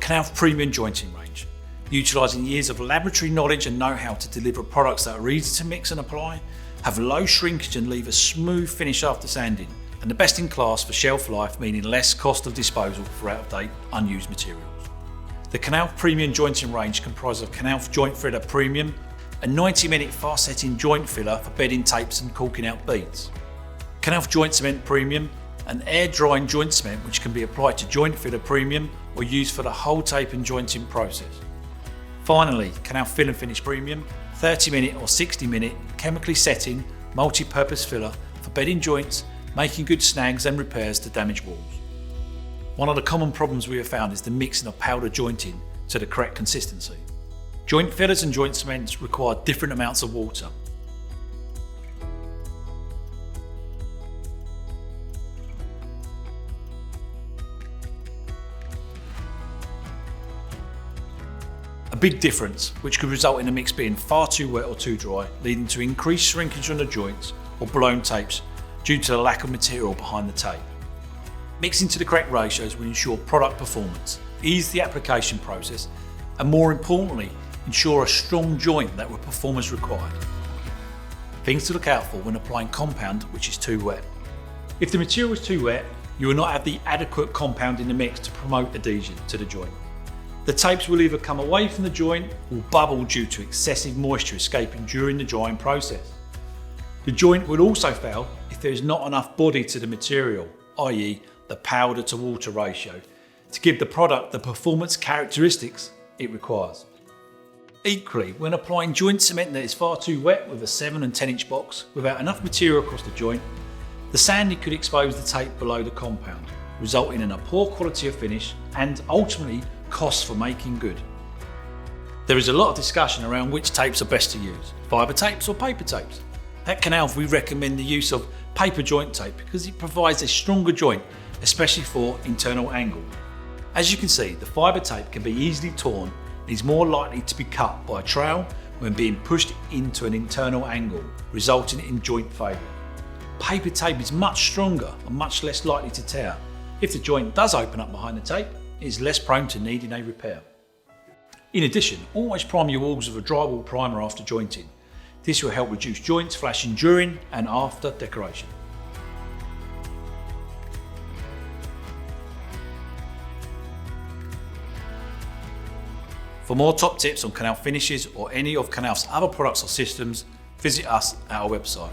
Knauf Premium Jointing Range. Utilising years of laboratory knowledge and know-how to deliver products that are easy to mix and apply, have low shrinkage and leave a smooth finish after sanding, and the best in class for shelf life, meaning less cost of disposal for out-of-date, unused materials. The Knauf Premium Jointing Range comprises of Knauf Joint Filler Premium, a 90-minute fast-setting joint filler for bedding tapes and caulking out beads. Knauf Joint Cement Premium, an air-drying joint cement which can be applied to Joint Filler Premium or used for the whole tape and jointing process. Finally, Knauf Fill and Finish Premium, 30-minute or 60-minute chemically setting multi-purpose filler for bedding joints, making good snags and repairs to damaged walls. One of the common problems we have found is the mixing of powder jointing to the correct consistency. Joint fillers and joint cements require different amounts of water. A big difference, which could result in a mix being far too wet or too dry, leading to increased shrinkage on the joints or blown tapes due to the lack of material behind the tape. Mixing to the correct ratios will ensure product performance, ease the application process, and more importantly, ensure a strong joint that will perform as required. Things to look out for when applying compound which is too wet. If the material is too wet, you will not have the adequate compound in the mix to promote adhesion to the joint. The tapes will either come away from the joint or bubble due to excessive moisture escaping during the drying process. The joint will also fail if there is not enough body to the material, i.e. the powder to water ratio, to give the product the performance characteristics it requires. Equally, when applying joint cement that is far too wet with a 7 and 10 inch box without enough material across the joint, the sanding could expose the tape below the compound, resulting in a poor quality of finish and ultimately costs for making good. There is a lot of discussion around which tapes are best to use, fibre tapes or paper tapes. At Knauf we recommend the use of paper joint tape because it provides a stronger joint, especially for internal angle. As you can see, the fibre tape can be easily torn and is more likely to be cut by a trowel when being pushed into an internal angle, resulting in joint failure. Paper tape is much stronger and much less likely to tear. If the joint does open up behind the tape, it is less prone to needing a repair. In addition, always prime your walls with a drywall primer after jointing. This will help reduce joints flashing during and after decoration. For more top tips on Knauf finishes or any of Knauf's other products or systems, visit us at our website.